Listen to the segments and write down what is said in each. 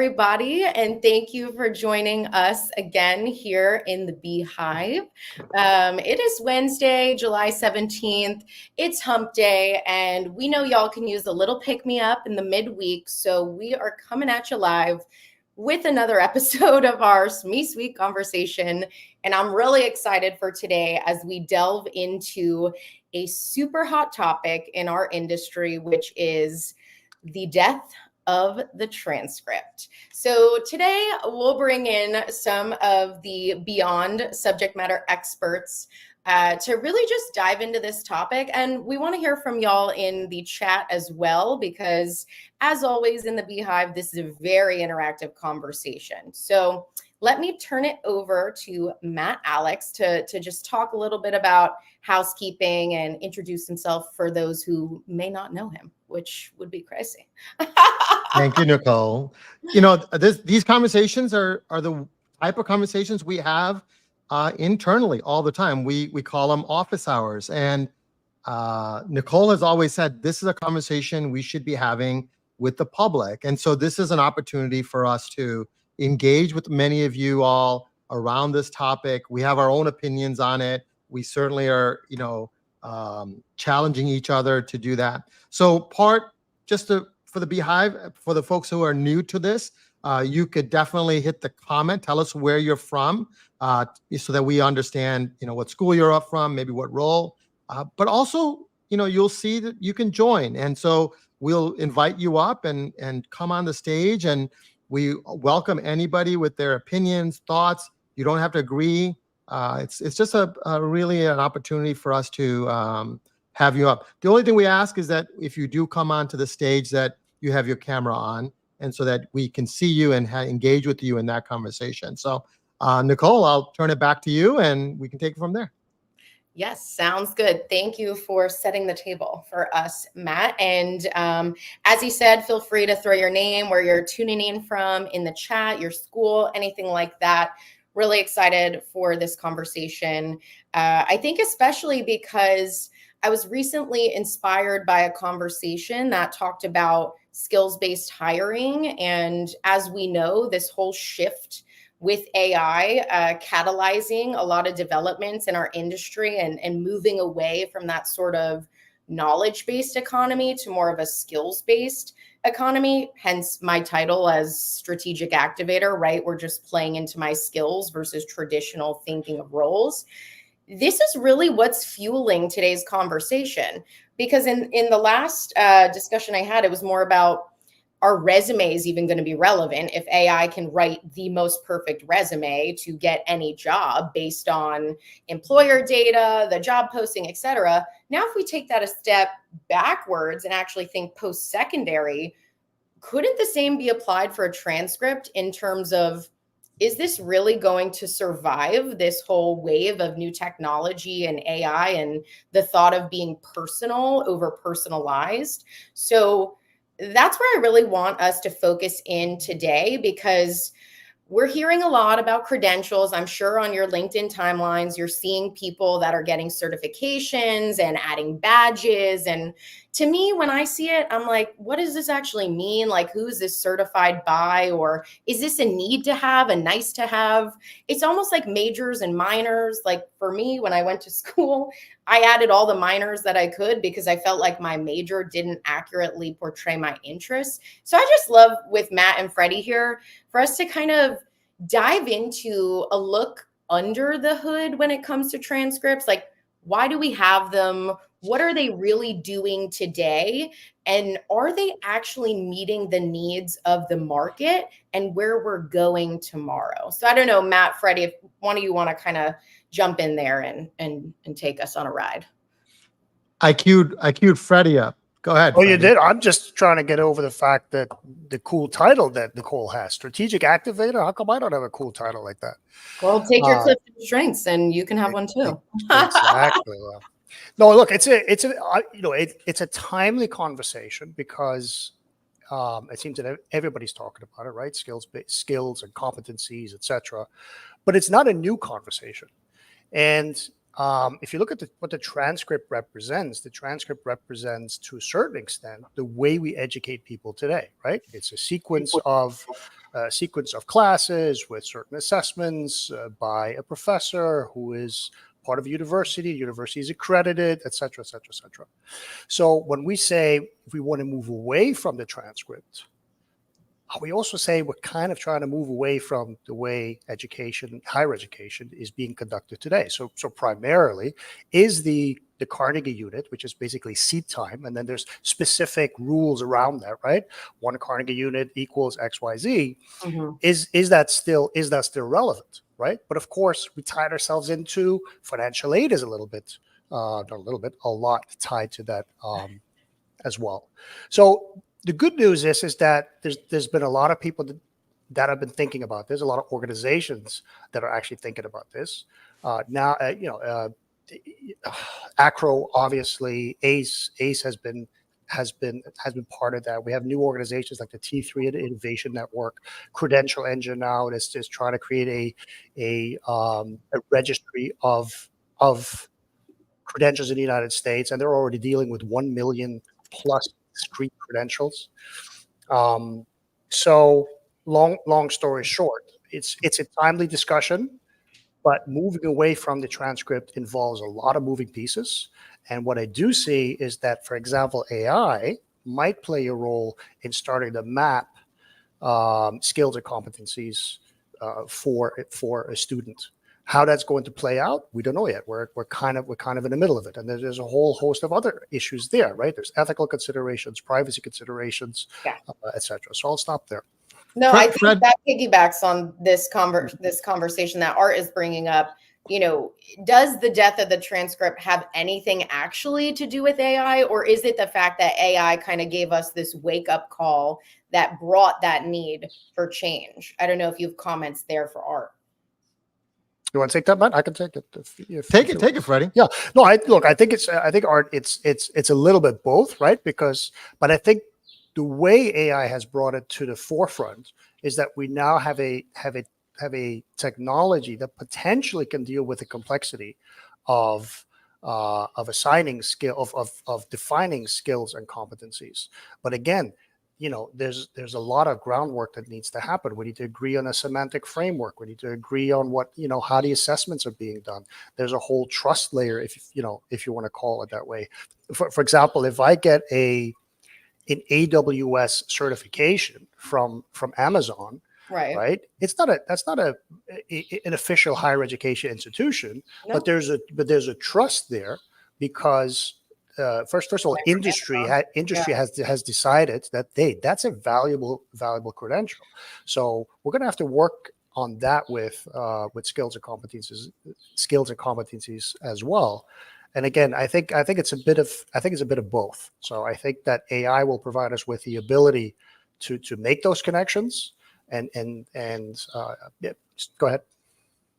everybody, and thank you for joining us again here in the Beehive. It is Wednesday, July 17th. It's hump day, and we know y'all can use a little pick-me-up in the midweek, so we are coming at you live with another episode of our SME Sweet Conversation, and I'm really excited for today as we delve into a super hot topic in our industry, which is the death of the transcript. So today we'll bring in some of the beyond subject matter experts to really just dive into this topic. And we want to hear from y'all in the chat as well, because as always in the Beehive, this is a very interactive conversation. So let me turn it over to Matt Alex to just talk a little bit about housekeeping and introduce himself for those who may not know him, which would be crazy. Thank you, Nicole. You know, these conversations are the type of conversations we have internally all the time. We call them office hours. And Nicole has always said, this is a conversation we should be having with the public. And so this is an opportunity for us to engage with many of you all around this topic. We have our own opinions on it. We certainly are, challenging each other to do that. So for the Beehive, for the folks who are new to this, you could definitely hit the comment. Tell us where you're from so that we understand, what school you're up from, maybe what role. But also, you'll see that you can join. And so we'll invite you up and come on the stage. And we welcome anybody with their opinions, thoughts. You don't have to agree. It's just really an opportunity for us to have you up. The only thing we ask is that if you do come onto the stage, that you have your camera on, and so that we can see you and engage with you in that conversation. So, Nicole, I'll turn it back to you, and we can take it from there. Yes, sounds good. Thank you for setting the table for us, Matt. And as he said, feel free to throw your name, where you're tuning in from in the chat, your school, anything like that. Really excited for this conversation. I think especially because I was recently inspired by a conversation that talked about skills-based hiring. And as we know, this whole shift with AI catalyzing a lot of developments in our industry and moving away from that sort of knowledge-based economy to more of a skills-based economy, hence my title as strategic activator, right? We're just playing into my skills versus traditional thinking of roles. This is really what's fueling today's conversation, because in the last discussion I had, it was more about, are resumes even going to be relevant if AI can write the most perfect resume to get any job based on employer data, the job posting, et cetera? Now, if we take that a step backwards and actually think post-secondary, couldn't the same be applied for a transcript in terms of, is this really going to survive this whole wave of new technology and AI and the thought of being personal over personalized? So that's where I really want us to focus in today, because we're hearing a lot about credentials. I'm sure on your LinkedIn timelines, you're seeing people that are getting certifications and adding badges. And to me, when I see it, I'm like, what does this actually mean? Like, who is this certified by? Or is this a need to have, a nice to have? It's almost like majors and minors. Like for me, when I went to school, I added all the minors that I could because I felt like my major didn't accurately portray my interests. So I just love, with Matt and Freddie here, for us to kind of dive into a look under the hood when it comes to transcripts. Like, why do we have them? What are they really doing today? And are they actually meeting the needs of the market and where we're going tomorrow? So I don't know, Matt, Freddie, if one of you want to kind of jump in there and take us on a ride. I queued Freddie up. Go ahead. Oh, Freddie. you did? I'm just trying to get over the fact that the cool title that Nicole has, strategic activator. How come I don't have a cool title like that? Well, take your Clifton strengths and you can have one too. Exactly. Well, no, look, it's a timely conversation because it seems that everybody's talking about it, right? Skills and competencies, etc. But it's not a new conversation. And if you look at what the transcript represents to a certain extent the way we educate people today, right? It's a sequence of sequence of classes with certain assessments by a professor who is part of a university. University is accredited, et cetera, et cetera, et cetera. So when we say if we want to move away from the transcript, we also say we're kind of trying to move away from the way higher education is being conducted today. So primarily is the Carnegie unit, which is basically seat time, and then there's specific rules around that, right? One Carnegie unit equals XYZ. Mhm. Is that still relevant, right? But of course, we tied ourselves into financial aid is a lot tied to that as well. So the good news is that there's been a lot of people that have been thinking about this. A lot of organizations that are actually thinking about this now. ACRO, obviously, ACE has been part of that. We have new organizations like the T3 Innovation Network, Credential Engine now is trying to create a registry of credentials in the United States, and they're already dealing with 1 million plus street credentials. So long story short, it's a timely discussion, but moving away from the transcript involves a lot of moving pieces. And what I do see is that, for example, AI might play a role in starting to map skills and competencies for a student. How that's going to play out, we don't know yet. We're kind of in the middle of it, and there's a whole host of other issues there, right? There's ethical considerations, privacy considerations, Yeah. etc. So I'll stop there. No, Fred- I think Fred- that piggybacks on this conversation that Art is bringing up. Does the death of the transcript have anything actually to do with AI, or is it the fact that AI kind of gave us this wake up call that brought that need for change? I don't know if you have comments there for Art. You want to take that, Matt? I can take it. Take it, Freddie. Yeah. No, I think Art, it's a little bit both, right? But I think the way AI has brought it to the forefront is that we now have a technology that potentially can deal with the complexity of assigning skill of defining skills and competencies. But again, there's a lot of groundwork that needs to happen. We need to agree on a semantic framework. We need to agree on what, how the assessments are being done. There's a whole trust layer, if you want to call it that way. For example, if I get an AWS certification from Amazon, right? That's not an official higher education institution, No. but there's a trust there because first of all, industry has decided that that's a valuable credential. So we're going to have to work on that with skills and competencies as well. And again, I think it's a bit of both. So I think that AI will provide us with the ability to make those connections and go ahead.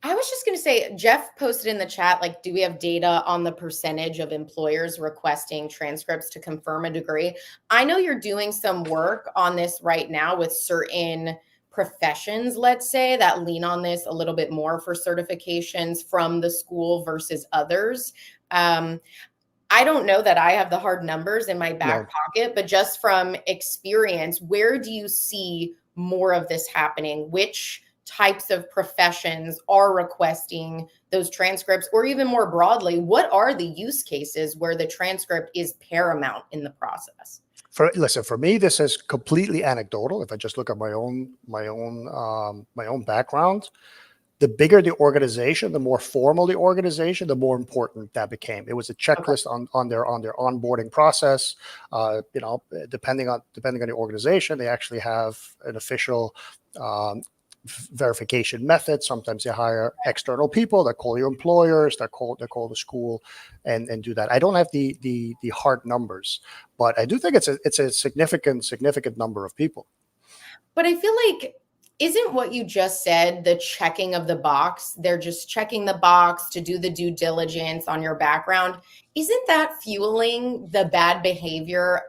I was just going to say, Jeff posted in the chat, do we have data on the percentage of employers requesting transcripts to confirm a degree? I know you're doing some work on this right now with certain professions, let's say, that lean on this a little bit more for certifications from the school versus others. I don't know that I have the hard numbers in my back pocket, but just from experience, where do you see more of this happening? Which types of professions are requesting those transcripts, or even more broadly, what are the use cases where the transcript is paramount in the process? For me, this is completely anecdotal. If I just look at my own background, the bigger the organization, the more formal the organization, the more important that became. It was a checklist on their onboarding process. Depending on the organization, they actually have an official verification method. Sometimes they hire external people that call your employers, that call the school, and do that. I don't have the hard numbers, but I do think it's a significant number of people. But I feel like, isn't what you just said the checking of the box? They're just checking the box to do the due diligence on your background. Isn't that fueling the bad behavior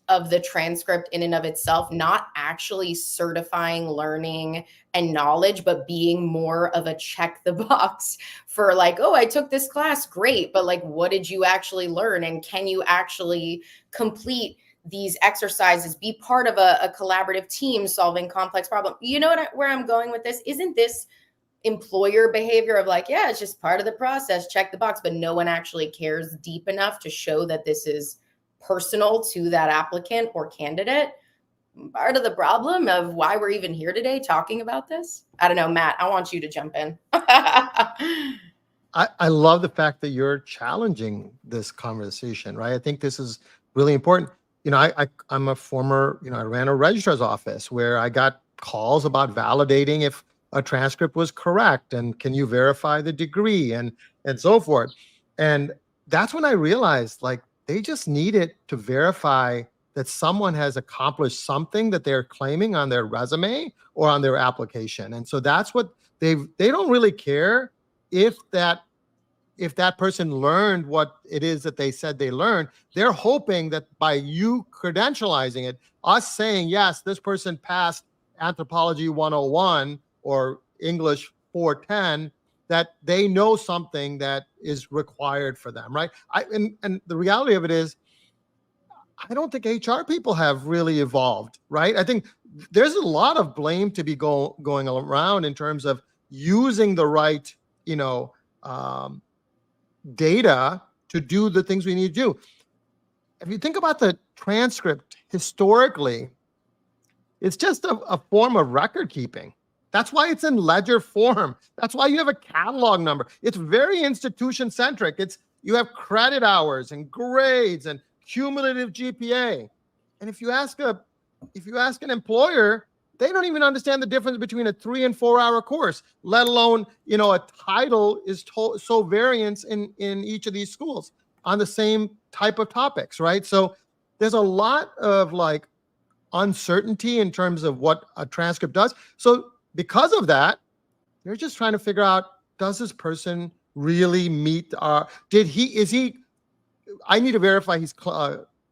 of the transcript in and of itself, not actually certifying learning and knowledge, but being more of a check the box for oh, I took this class, great, but what did you actually learn? And can you actually complete these exercises, be part of a collaborative team solving complex problems. You know where I'm going with this? Isn't this employer behavior of like, yeah, it's just part of the process, check the box, but no one actually cares deep enough to show that this is personal to that applicant or candidate? Part of the problem of why we're even here today talking about this? I don't know, Matt, I want you to jump in. I love the fact that you're challenging this conversation, right? I think this is really important. You know, I'm a former, you know, I ran a registrar's office where I got calls about validating if a transcript was correct and can you verify the degree and so forth. And that's when I realized like they just needed to verify that someone has accomplished something that they're claiming on their resume or on their application. And so that's what they don't really care if that person learned what it is that they said they learned. They're hoping that by you credentializing it, us saying, yes, this person passed Anthropology 101 or English 410, that they know something that is required for them, right? And the reality of it is, I don't think HR people have really evolved, right? I think there's a lot of blame to be going around in terms of using the right, you know, data to do the things we need to do. If you think about the transcript historically, it's just a form of record keeping. That's why it's in ledger form. That's why you have a catalog number. It's very institution centric. You have credit hours and grades and cumulative GPA. And if you ask an employer, they don't even understand the difference between a 3 and 4 hour course, let alone, you know, a title is so variance in each of these schools on the same type of topics, right? So there's a lot of like uncertainty in terms of what a transcript does. So because of that, they're just trying to figure out, does this person really meet I need to verify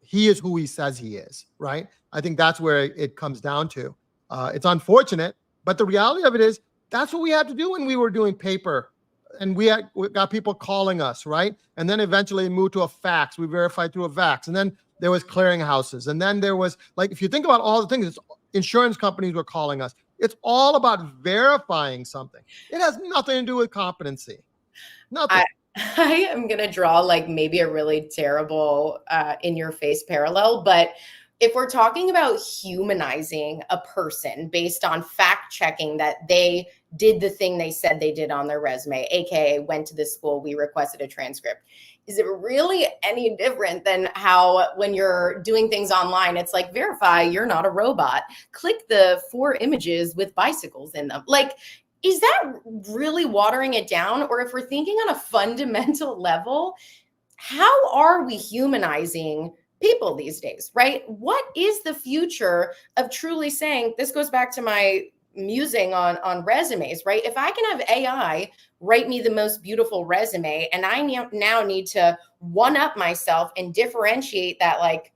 he is who he says he is, right? I think that's where it comes down to. It's unfortunate, but the reality of it is that's what we had to do when we were doing paper, and we got people calling us, right? And then eventually it moved to a fax. We verified through a fax, and then there was clearinghouses, and then there was like, if you think about all the things, insurance companies were calling us. It's all about verifying something. It has nothing to do with competency. Nothing. I am going to draw like maybe a really terrible in your face parallel, but if we're talking about humanizing a person based on fact checking that they did the thing they said they did on their resume, AKA went to this school, we requested a transcript. Is it really any different than how when you're doing things online, it's like, verify you're not a robot. Click the 4 images with bicycles in them. Like, is that really watering it down? Or if we're thinking on a fundamental level, how are we humanizing people these days, right? What is the future of truly saying, this goes back to my musing on resumes, right? If I can have AI write me the most beautiful resume and I now need to one up myself and differentiate that, like,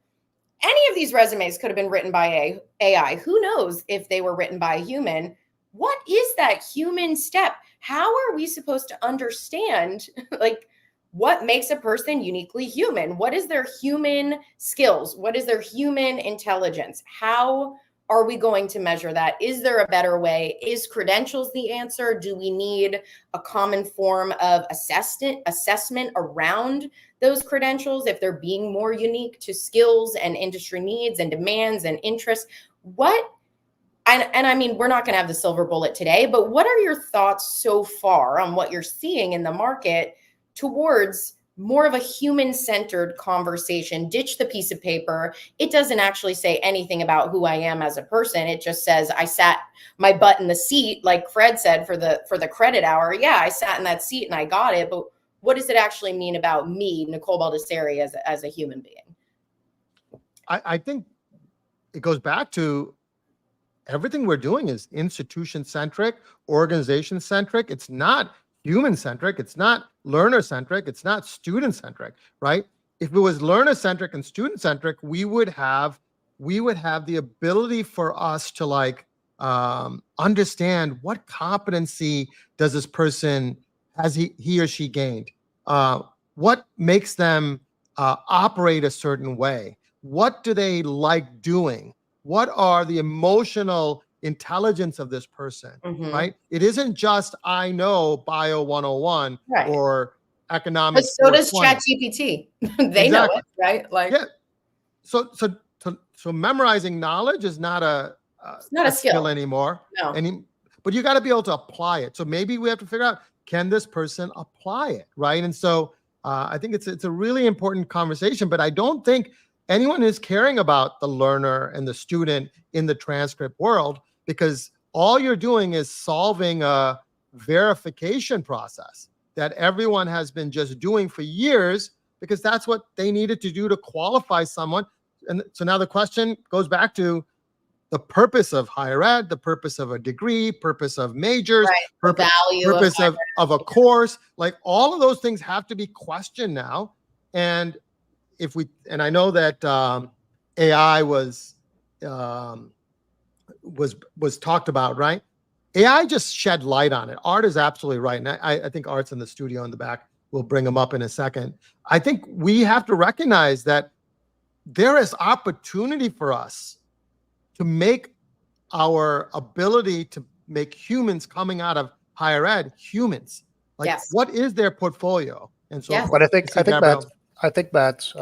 any of these resumes could have been written by AI. Who knows if they were written by a human? What is that human step? How are we supposed to understand, like, what makes a person uniquely human? What is their human skills? What is their human intelligence? How are we going to measure that? Is there a better way? Is credentials the answer? Do we need a common form of assessment around those credentials if they're being more unique to skills and industry needs and demands and interests? And I mean, we're not going to have the silver bullet today, but what are your thoughts so far on what you're seeing in the market towards more of a human-centered conversation? Ditch the piece of paper. It doesn't actually say anything about who I am as a person. It just says I sat my butt in the seat, like Fred said, for the credit hour. Yeah, I sat in that seat and I got it. But what does it actually mean about me, Nicole Baldessari, as a human being? I think it goes back to everything we're doing is institution-centric, organization-centric. It's not human-centric. It's not learner-centric. It's not student-centric, right? If it was learner-centric and student-centric, we would have the ability for us to like understand what competency does this person has he or she gained? What makes them operate a certain way? what do they like doing? What are the emotional intelligence of this person, right? It isn't just, I know Bio 101 Right. or But Economics so does 420. ChatGPT. They know Exactly. it, right? Like, Yeah. So memorizing knowledge is not it's not a skill skill. anymore. No. But you got to be able to apply it. So maybe we have to figure out, can this person apply it, right? And so I think it's a really important conversation, but I don't think anyone is caring about the learner and the student in the transcript world, because all you're doing is solving a verification process that everyone has been just doing for years, because that's what they needed to do to qualify someone. And so now the question goes back to the purpose of higher ed, the purpose of a degree, purpose of majors, Right. The value purpose of a course. Like, all of those things have to be questioned now. And I know that AI was talked about, right? AI just shed light on it. Art is absolutely right. And I think Art's in the studio in the back. We'll bring him up in a second. I think we have to recognize that there is opportunity for us to make our ability to make humans coming out of higher ed humans. Like, Yes. what is their portfolio and so Yes. forth. But I think Matt,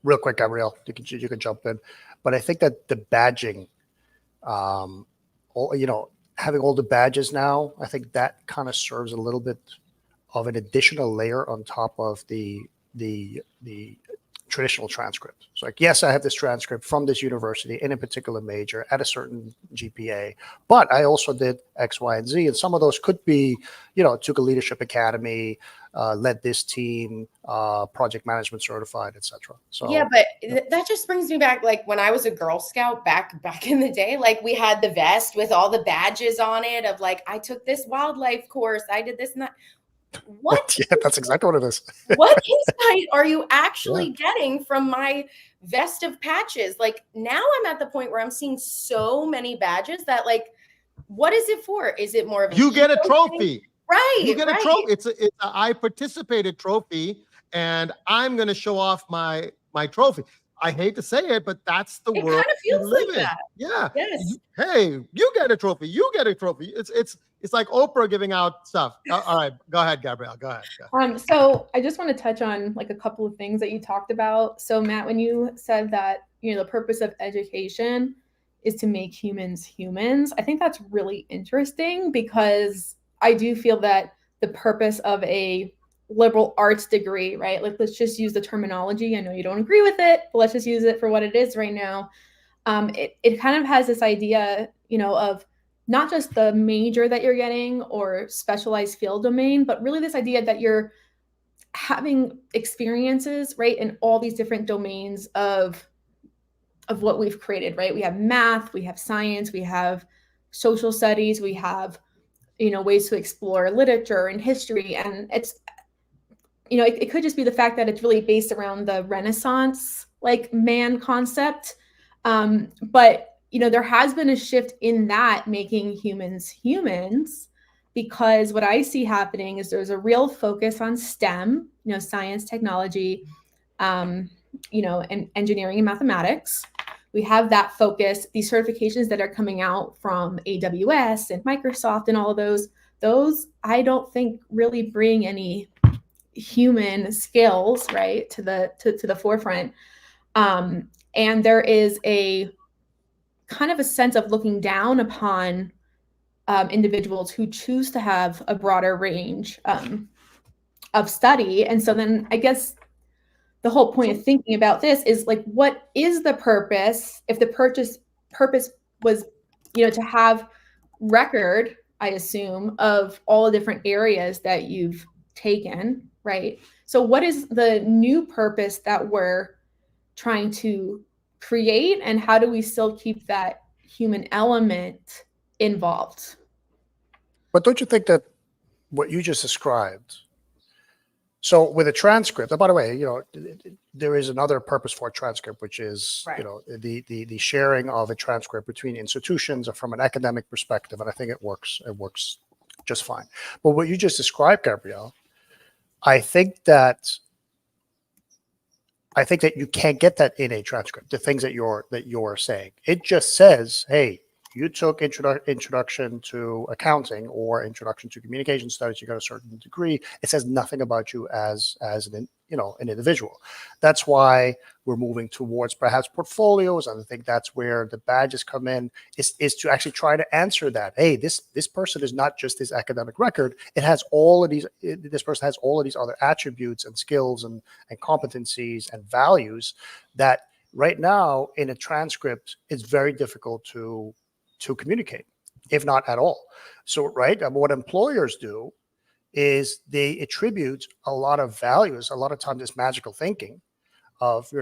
real quick, Gabrielle, you can jump in. But I think that the badging, having all the badges now, I think that kind of serves a little bit of an additional layer on top of the traditional transcript. So, like, yes, I have this transcript from this university in a particular major at a certain GPA, but I also did X, Y, and Z. And some of those could be, took a leadership academy, led this team, project management certified, etc. So yeah, but that just brings me back, like, when I was a Girl Scout back in the day, like, we had the vest with all the badges on it of, like, I took this wildlife course, I did this and that. What? Yeah, that's exactly what it is. What insight are you actually getting from my vest of patches? Like, now I'm at the point where I'm seeing so many badges that, like, what is it for? Is it more of you get a trophy? Thing? Right. You get a trophy. It's a I participated trophy, and I'm going to show off my trophy. I hate to say it, but that's the world kind of feels we live like in. that. Yeah. Yes. Hey, you get a trophy. You get a trophy. It's like Oprah giving out stuff. All right, go ahead, Gabrielle. Go ahead. So I just want to touch on, like, a couple of things that you talked about. So, Matt, when you said that, the purpose of education is to make humans humans, I think that's really interesting, because I do feel that the purpose of a liberal arts degree, right? Like, let's just use the terminology. I know you don't agree with it, but let's just use it for what it is right now. It kind of has this idea, of not just the major that you're getting or specialized field domain, but really this idea that you're having experiences, right, in all these different domains of what we've created, right? We have math, we have science, we have social studies, we have, ways to explore literature and history. And it's, it could just be the fact that it's really based around the Renaissance, like, man concept. But there has been a shift in that, making humans humans, because what I see happening is there's a real focus on STEM, science, technology, and engineering and mathematics. We have that focus. These certifications that are coming out from AWS and Microsoft and all of those I don't think really bring any human skills, right, to the forefront. And there is a kind of a sense of looking down upon individuals who choose to have a broader range of study. And so then I guess the whole point of thinking about this is, like, what is the purpose? If the purpose was, to have record, I assume, of all the different areas that you've taken, right? So what is the new purpose that we're trying to create, and how do we still keep that human element involved? But don't you think that what you just described, so with a transcript, and by the way, there is another purpose for a transcript, which is, Right. The sharing of a transcript between institutions from an academic perspective. And I think it works just fine. But what you just described, Gabrielle, I think that I think that you can't get that in a transcript. The things that you're saying, it just says, "Hey, you took introduction to accounting or introduction to communication studies. You got a certain degree." It says nothing about you as an individual. That's why we're moving towards perhaps portfolios, and I think that's where the badges come in. Is to actually try to answer that. Hey, this person is not just this academic record. It has all of these. This person has all of these other attributes and skills and competencies and values that right now in a transcript it's very difficult to communicate, if not at all. So, right, what employers do is they attribute a lot of values, a lot of times this magical thinking of,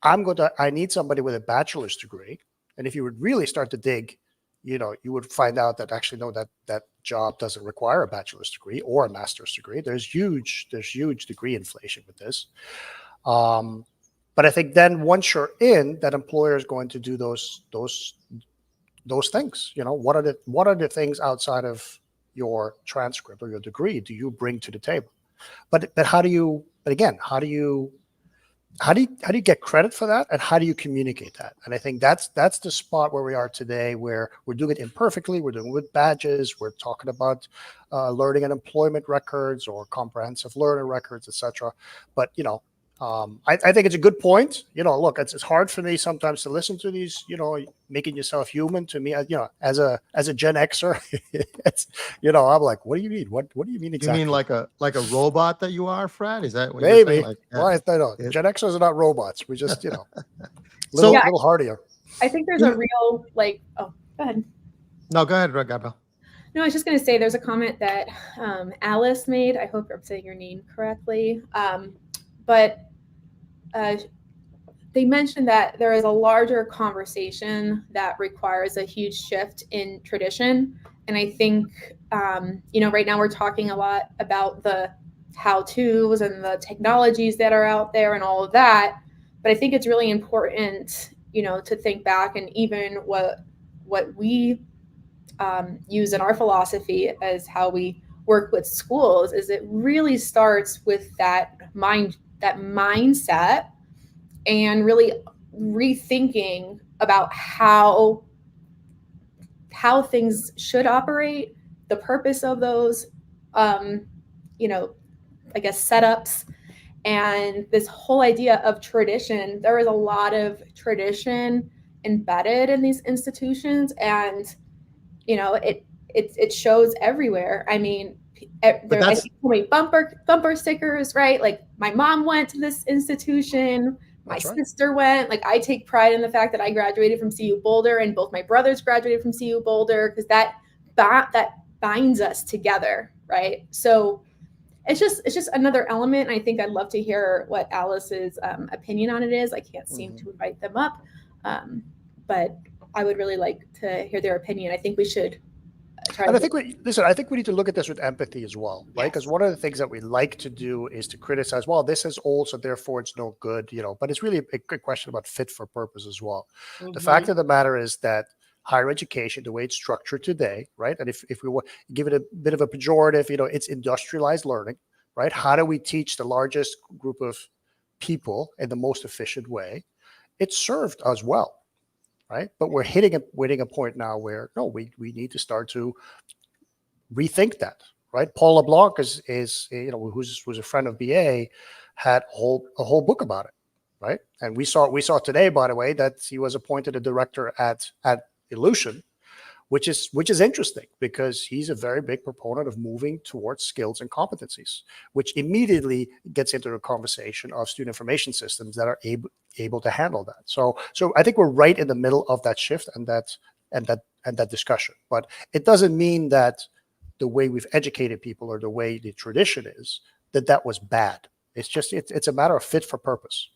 I need somebody with a bachelor's degree. And if you would really start to dig, you would find out that actually, no, that job doesn't require a bachelor's degree or a master's degree. There's huge degree inflation with this. But I think then once you're in, that employer is going to do those things. What are the things outside of your transcript or your degree do you bring to the table? But how do you get credit for that, and how do you communicate that? And I think that's the spot where we are today, where we're doing it imperfectly. We're doing it with badges. We're talking about learning and employment records or comprehensive learner records, etc. But I think it's a good point. Look, it's hard for me sometimes to listen to these, making yourself human. To me, as a Gen Xer, it's, I'm like, what do you mean? What do you mean exactly? You mean like a robot that you are, Fred? Is that what maybe? you're saying? Like, well, I know Gen Xers are not robots. We just, So- little hardier. I think there's a real oh, go ahead. No, go ahead, Gabriel. No, I was just going to say there's a comment that Alice made. I hope I'm saying your name correctly. But they mentioned that there is a larger conversation that requires a huge shift in tradition. And I think, right now we're talking a lot about the how-tos and the technologies that are out there and all of that. But I think it's really important, to think back, and even what we use in our philosophy as how we work with schools is it really starts with that mindset and really rethinking about how things should operate, the purpose of those, I guess, setups, and this whole idea of tradition. There is a lot of tradition embedded in these institutions, and it shows everywhere. I mean, there are so many bumper stickers, right? Like, my mom went to this institution, my sister went. Like, I take pride in the fact that I graduated from CU Boulder, and both my brothers graduated from CU Boulder, because that binds us together, right? So it's just another element. I think I'd love to hear what Alice's opinion on it is. I can't seem to invite them up, but I would really like to hear their opinion. I think we should try. And I think we need to look at this with empathy as well, right? Because one of the things that we like to do is to criticize. Well, this is old, so therefore it's no good, But it's really a good question about fit for purpose as well. The fact of the matter is that higher education, the way it's structured today, right? And if we give it a bit of a pejorative, it's industrialized learning, right? How do we teach the largest group of people in the most efficient way? It served us well, right? But we're hitting a point now where no, we need to start to rethink that, right? Paul LeBlanc is who's a friend of BA, had a whole book about it, right? And we saw today, by the way, that he was appointed a director at Illusion, which is interesting, because he's a very big proponent of moving towards skills and competencies, which immediately gets into a conversation of student information systems that are able to handle that. So I think we're right in the middle of that shift and that discussion. But it doesn't mean that the way we've educated people or the way the tradition is that was bad. It's just it's a matter of fit for purpose.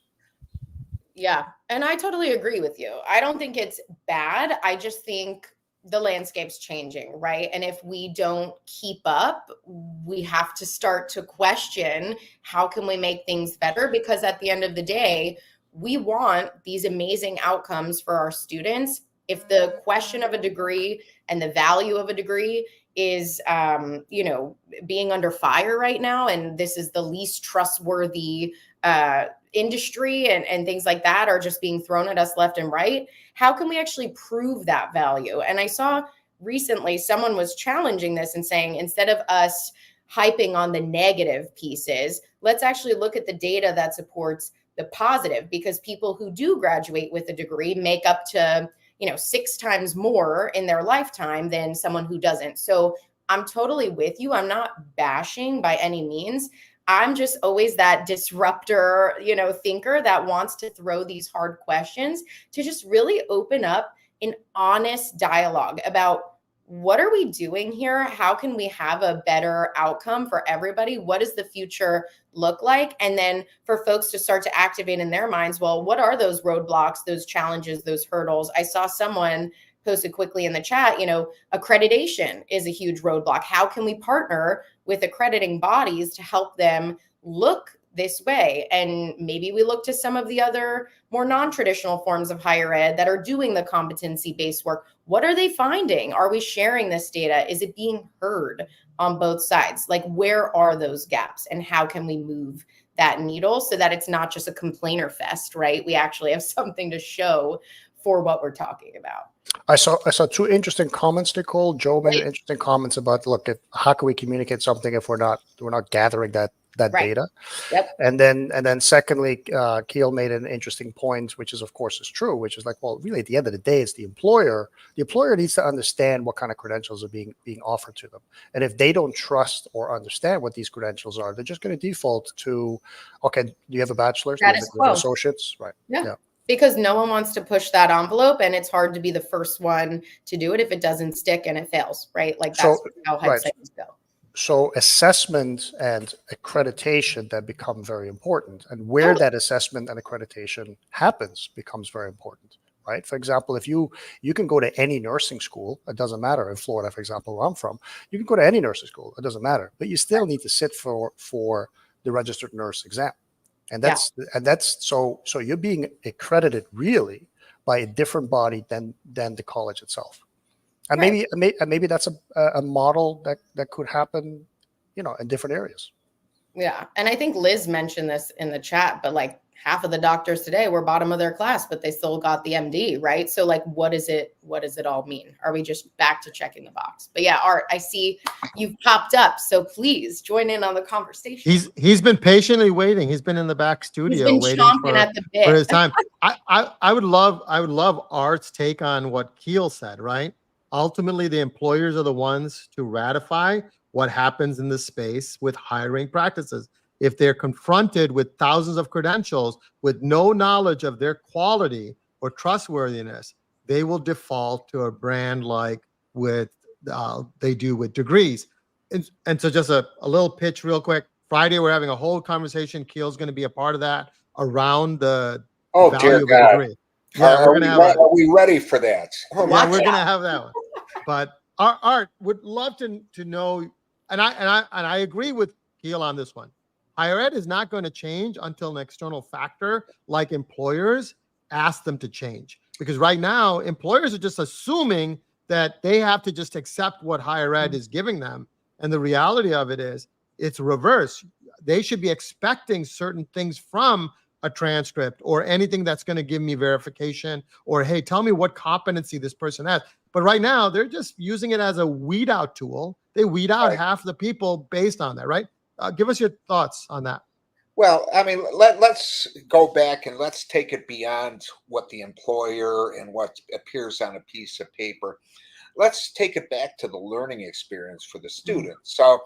Yeah, and I totally agree with you. I don't think it's bad. I just think the landscape's changing, right? And if we don't keep up, we have to start to question, how can we make things better? Because at the end of the day, we want these amazing outcomes for our students. If the question of a degree and the value of a degree is, being under fire right now, and this is the least trustworthy industry and things like that are just being thrown at us left and right. How can we actually prove that value? And I saw recently someone was challenging this and saying, instead of us hyping on the negative pieces, let's actually look at the data that supports the positive, because people who do graduate with a degree make up to 6 times more in their lifetime than someone who doesn't. So I'm totally with you. I'm not bashing by any means. I'm just always that disruptor, thinker that wants to throw these hard questions to just really open up an honest dialogue about what are we doing here? How can we have a better outcome for everybody? What does the future look like? And then for folks to start to activate in their minds, well, what are those roadblocks, those challenges, those hurdles? I saw someone posted quickly in the chat, accreditation is a huge roadblock. How can we partner with accrediting bodies to help them look this way? And maybe we look to some of the other more non-traditional forms of higher ed that are doing the competency-based work. What are they finding? Are we sharing this data? Is it being heard on both sides? Like, where are those gaps and how can we move that needle so that it's not just a complainer fest, right? We actually have something to show for what we're talking about. I saw 2 interesting comments, Nicole. Joe made interesting comments about, look, how can we communicate something if we're not gathering that Right. data? Yep. And then secondly, Keel made an interesting point, which is of course is true, which is like, well, really at the end of the day, it's the employer. The employer needs to understand what kind of credentials are being offered to them. And if they don't trust or understand what these credentials are, they're just going to default to, okay, do you have a bachelor's? Do you have associates? Right. Yeah. Because no one wants to push that envelope, and it's hard to be the first one to do it if it doesn't stick and it fails, right? Like that's how hype cycles go. So assessment and accreditation then become very important, and where that assessment and accreditation happens becomes very important, right? For example, if you can go to any nursing school, it doesn't matter. In Florida, for example, where I'm from, you can go to any nursing school, it doesn't matter, but you still need to sit for the registered nurse exam. And that's so you're being accredited really by a different body than the college itself. And maybe that's a model that could happen, in different areas. Yeah. And I think Liz mentioned this in the chat, but like half of the doctors today were bottom of their class, but they still got the MD, right? So like, what does it all mean? Are we just back to checking the box? But yeah, Art, I see you've popped up, so please join in on the conversation. He's been patiently waiting. He's been in the back studio waiting for his time. I would love Art's take on what Keel said, right? Ultimately, the employers are the ones to ratify what happens in the space with hiring practices. If they're confronted with thousands of credentials with no knowledge of their quality or trustworthiness, they will default to a brand like they do with degrees. And so just a little pitch real quick. Friday, we're having a whole conversation. Keel's going to be a part of that around the value of a degree. Yeah, are we ready for that? Yeah, we're going to have that one. But Art would love to know, and I agree with Keel on this one. Higher ed is not going to change until an external factor like employers ask them to change. Because right now, employers are just assuming that they have to just accept what higher ed is giving them. And the reality of it is, it's reverse. They should be expecting certain things from a transcript or anything that's going to give me verification, or, hey, tell me what competency this person has. But right now, they're just using it as a weed out tool. They weed out half the people based on that, right? Give us your thoughts on that. Well, I mean, let's go back and let's take it beyond what the employer and what appears on a piece of paper. Let's take it back to the learning experience for the student. So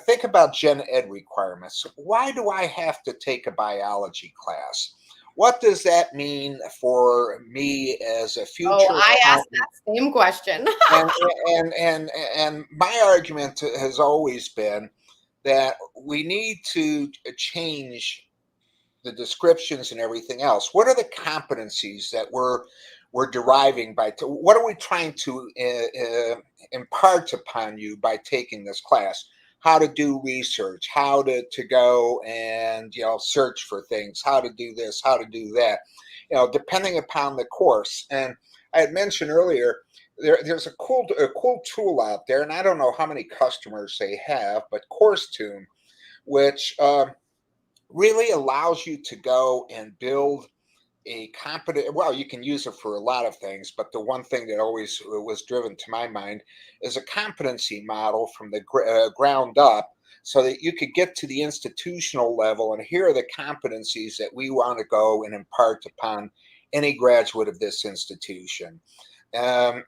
think about gen ed requirements. Why do I have to take a biology class? What does that mean for me as a future? Oh, I asked that same question. and my argument has always been that we need to change the descriptions and everything else. What are the competencies that we're deriving by? What are we trying to impart upon you by taking this class? How to do research, how to go and search for things, how to do this, how to do that, depending upon the course. And I had mentioned earlier, there's a cool tool out there, and I don't know how many customers they have, but CourseTune, which really allows you to go and build a competent, well, you can use it for a lot of things, but the one thing that always was driven to my mind is a competency model from the ground up, so that you could get to the institutional level and here are the competencies that we want to go and impart upon any graduate of this institution. And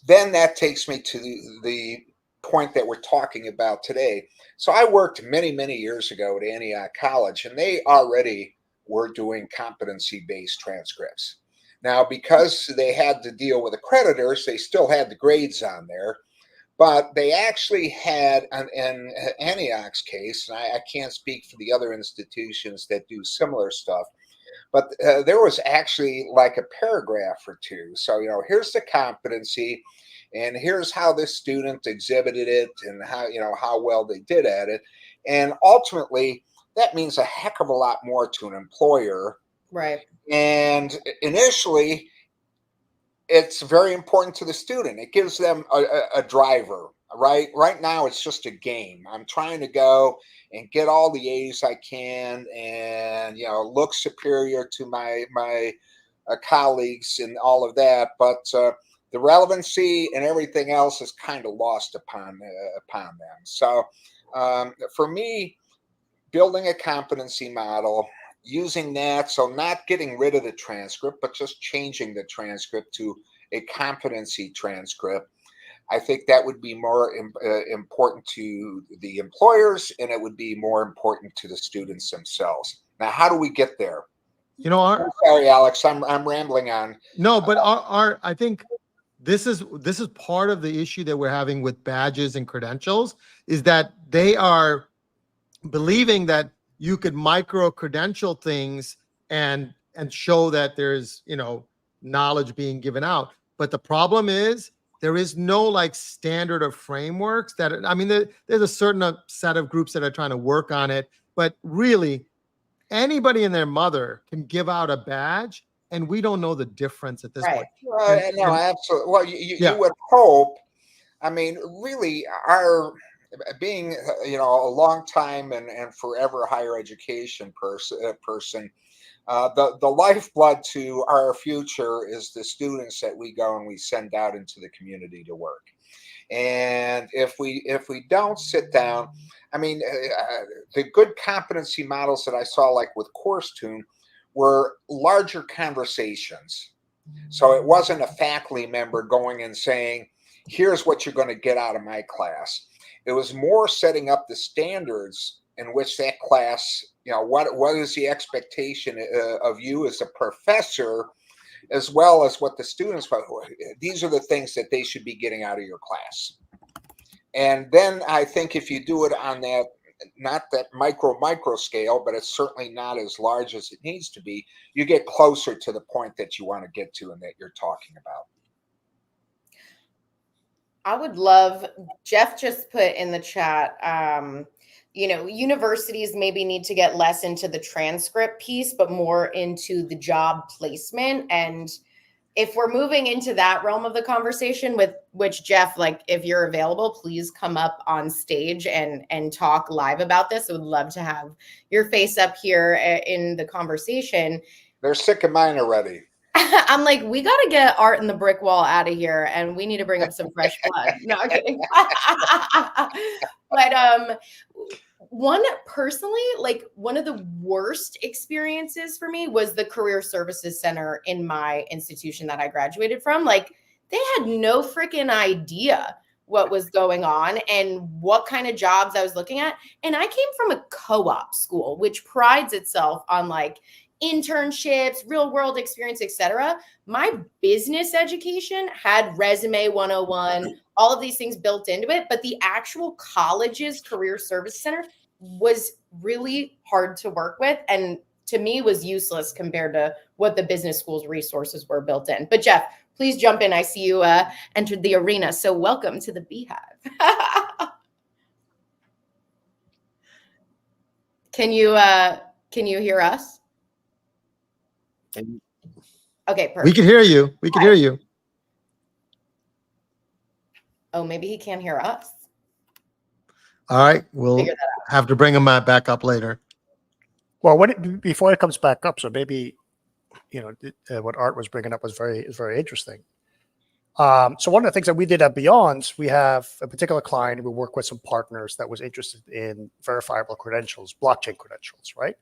then that takes me to the point that we're talking about today. So I worked many, many years ago at Antioch College, and they already were doing competency-based transcripts. Now, because they had to deal with accreditors, they still had the grades on there, but they actually had, in Antioch's case, and I can't speak for the other institutions that do similar stuff, but there was actually like a paragraph or two. So, here's the competency, and here's how this student exhibited it, and how well they did at it. And ultimately, that means a heck of a lot more to an employer. Right. And initially, it's very important to the student. It gives them a driver, right? Right now, it's just a game. I'm trying to go and get all the A's I can, and look superior to my colleagues and all of that. But the relevancy and everything else is kind of lost upon them. So for me, building a competency model, using that, so not getting rid of the transcript, but just changing the transcript to a competency transcript, I think that would be more important to the employers, and it would be more important to the students themselves. Now, how do we get there? Sorry, Alex, I'm rambling on. No, but I think this is part of the issue that we're having with badges and credentials, is that they are believing that you could micro credential things and show that there's knowledge being given out. But the problem is there is no like standard of frameworks that, there's a certain set of groups that are trying to work on it, but really anybody and their mother can give out a badge, and we don't know the difference at this point. No, absolutely. Well, you would hope. Really, our being a long time and forever higher education person, the lifeblood to our future is the students that we go and we send out into the community to work. And if we don't sit down, the good competency models that I saw, like with CourseTune, were larger conversations. So it wasn't a faculty member going and saying, here's what you're going to get out of my class. It was more setting up the standards in which that class, what is the expectation of you as a professor, as well as what the students, these are the things that they should be getting out of your class. And then I think if you do it on that, not that micro scale, but it's certainly not as large as it needs to be, you get closer to the point that you want to get to and that you're talking about. I would love, Jeff just put in the chat, universities maybe need to get less into the transcript piece, but more into the job placement. And if we're moving into that realm of the conversation, with which, Jeff, like, if you're available, please come up on stage and talk live about this. I would love to have your face up here in the conversation. They're sick of mine already. I'm like, we got to get Art and the Brick Wall out of here, and we need to bring up some fresh blood. No, I'm kidding. But one of the worst experiences for me was the Career Services Center in my institution that I graduated from. Like, they had no freaking idea what was going on and what kind of jobs I was looking at. And I came from a co-op school, which prides itself on like internships, real world experience, etc. My business education had Resume 101, all of these things built into it, but the actual college's Career Service Center was really hard to work with, and to me was useless compared to what the business school's resources were built in. But Jeff, please jump in. I see you entered the arena, so welcome to the Beehive. Can you hear us? Okay, perfect. We can hear you. We can hear you. Oh, maybe he can't hear us. All right. We'll have to bring him back up later. Well, before it comes back up, so maybe what Art was bringing up was very interesting. So one of the things that we did at Beyond, we have a particular client. We work with some partners that was interested in verifiable credentials, blockchain credentials, right?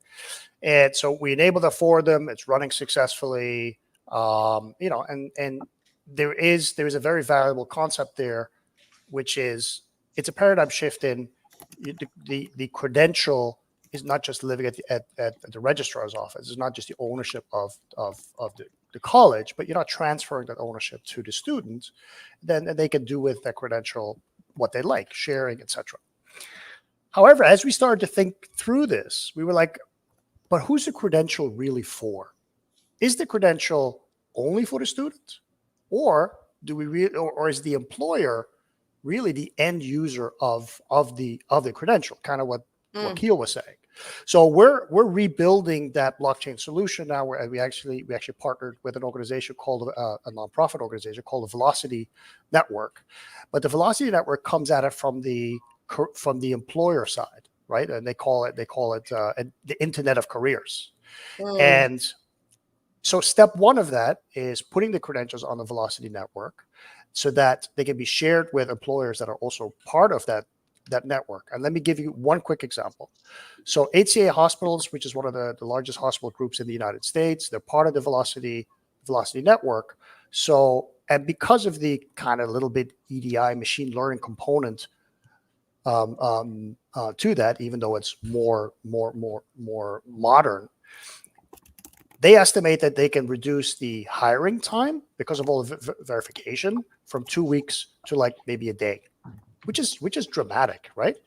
And so we enabled that for them. It's running successfully, and there is a very valuable concept there, which is it's a paradigm shift in the credential is not just living at the registrar's office. It's not just the ownership of the college, but you're not transferring that ownership to the students. Then they can do with that credential what they like, sharing, etc. However, as we started to think through this, we were like, but who's the credential really for? Is the credential only for the student, or or is the employer really the end user of the credential? Kind of what Keel was saying. So we're rebuilding that blockchain solution now. Where we actually partnered with an organization called a nonprofit organization called the Velocity Network, but the Velocity Network comes at it from the employer side, right? And they call it the Internet of Careers. And so step one of that is putting the credentials on the Velocity Network so that they can be shared with employers that are also part of that network. And let me give you one quick example. So HCA Hospitals, which is one of the largest hospital groups in the United States, they're part of the Velocity Network. So, and because of the kind of little bit EDI machine learning component to that, even though it's more modern, they estimate that they can reduce the hiring time because of all the verification from 2 weeks to like maybe a day, which is dramatic, right?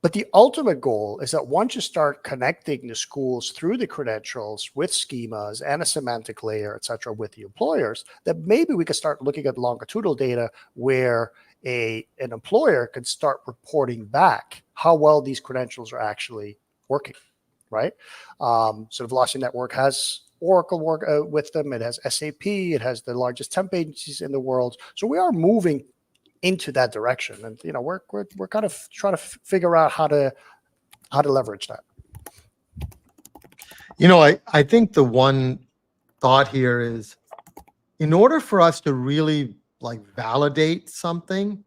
But the ultimate goal is that once you start connecting the schools through the credentials with schemas and a semantic layer, et cetera, with the employers, that maybe we could start looking at longitudinal data where an employer can start reporting back how well these credentials are actually working, right? So the Velocity Network has Oracle work with them. It has SAP. It has the largest temp agencies in the world. So we are moving into that direction, and we're kind of trying to figure out how to leverage that. I think the one thought here is, in order for us to really validate something,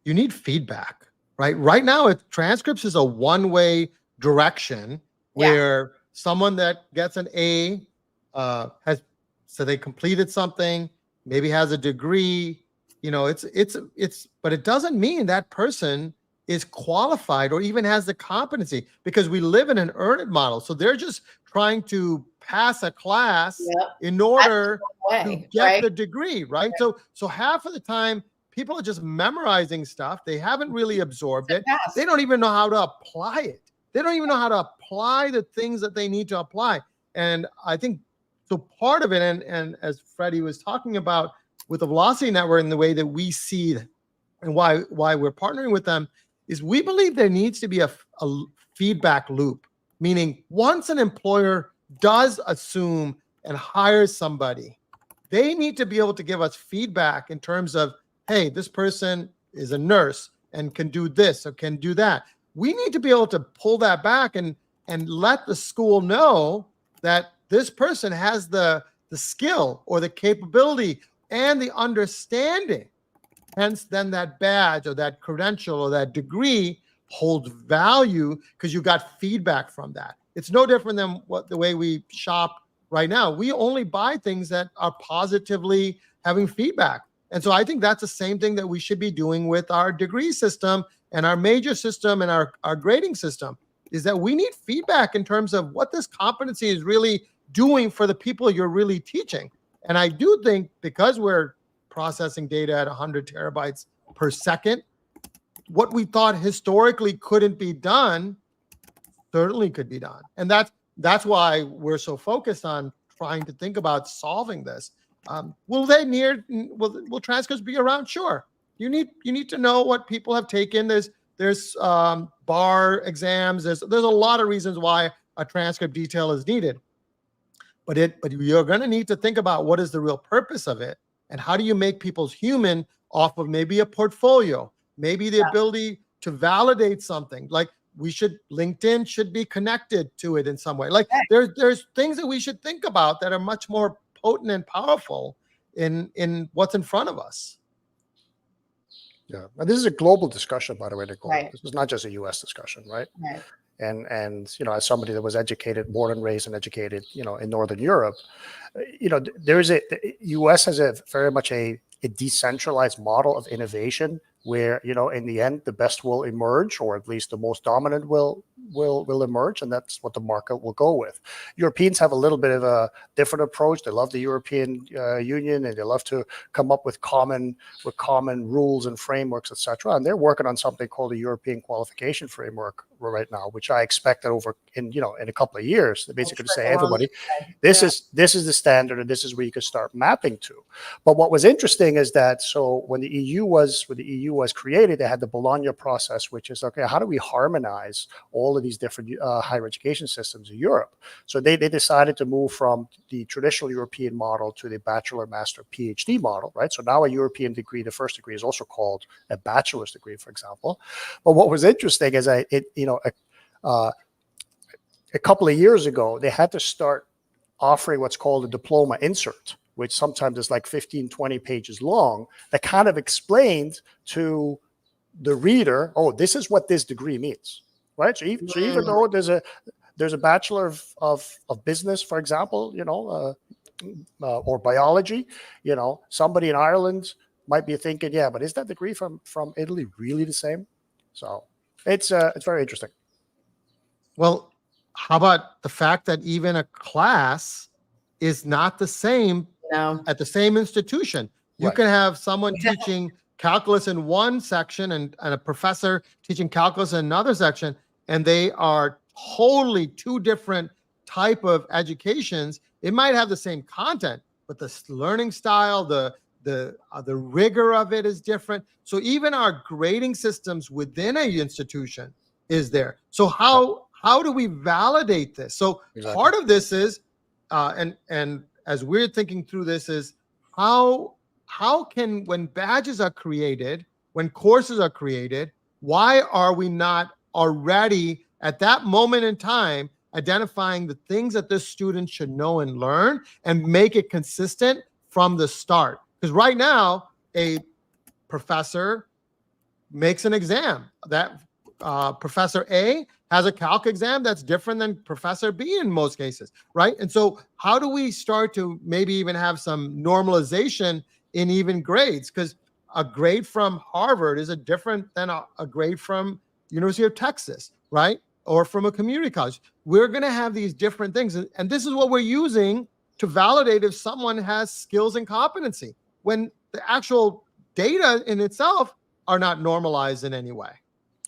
you need feedback, right? Right now, transcripts is a one-way direction where someone that gets an A so they completed something, maybe has a degree. But it doesn't mean that person is qualified or even has the competency, because we live in an earn it model. So they're just trying to pass a class in order to get the degree, right? So half of the time people are just memorizing stuff. They haven't really absorbed it. They don't even know how to apply it. They don't even know how to apply the things that they need to apply. And I think so part of it, and as Freddie was talking about, with the Velocity Network and the way that we see it, and why we're partnering with them, is we believe there needs to be a feedback loop. Meaning, once an employer does assume and hires somebody, they need to be able to give us feedback in terms of, hey, this person is a nurse and can do this or can do that. We need to be able to pull that back and let the school know that this person has the skill or the capability and the understanding. Hence, then that badge or that credential or that degree holds value because you got feedback from that. It's no different than the way we shop right now. We only buy things that are positively having feedback. And so I think that's the same thing that we should be doing with our degree system and our major system and our grading system, is that we need feedback in terms of what this competency is really doing for the people you're really teaching. And I do think, because we're processing data at 100 terabytes per second, what we thought historically couldn't be done certainly could be done. And that's why we're so focused on trying to think about solving this. Will transcripts be around? Sure. You need to know what people have taken. There's bar exams. There's a lot of reasons why a transcript detail is needed. But you're going to need to think about what is the real purpose of it, and how do you make people's human off of maybe a portfolio, maybe the ability to validate something. Like LinkedIn should be connected to it in some way. Like there's things that we should think about that are much more potent and powerful in what's in front of us. Yeah, and this is a global discussion, by the way, Nicole. Right. This is not just a U.S. discussion, right? Right. And as somebody that was educated, born and raised and educated, in Northern Europe, the U.S. has a very much a decentralized model of innovation where, in the end, the best will emerge, or at least the most dominant will emerge, and that's what the market will go with. Europeans have a little bit of a different approach. They love the European Union, and they love to come up with common rules and frameworks, etc. And they're working on something called the European Qualification Framework right now, which I expect that in a couple of years, they're basically going to say, everybody, this is the standard, and this is where you can start mapping to. But what was interesting is that when the EU was created, they had the Bologna process, which is, okay, how do we harmonize all of these different higher education systems in Europe? So they decided to move from the traditional European model to the bachelor, master, PhD model, right? So now a European degree, the first degree, is also called a bachelor's degree, for example. But what was interesting is a couple of years ago, they had to start offering what's called a diploma insert, which sometimes is like 15, 20 pages long, that kind of explained to the reader, oh, this is what this degree means, right? So even though there's a bachelor of business, for example, or biology, somebody in Ireland might be thinking, yeah, but is that degree from Italy really the same? So it's very interesting. Well, how about the fact that even a class is not the same at the same institution? You can have someone teaching calculus in one section and a professor teaching calculus in another section, and they are totally two different type of educations. It might have the same content, but the learning style, the rigor of it is different. So even our grading systems within a institution is there. So how do we validate this? So part of this is, and as we're thinking through this, is how can, when badges are created, when courses are created, why are we not already at that moment in time identifying the things that this student should know and learn and make it consistent from the start? Because right now, a professor makes an exam that Professor A has a calc exam that's different than Professor B in most cases, right? And so how do we start to maybe even have some normalization in even grades? Because a grade from Harvard is different than a grade from University of Texas, right? Or from a community college. We're going to have these different things. And this is what we're using to validate if someone has skills and competency, when the actual data in itself are not normalized in any way.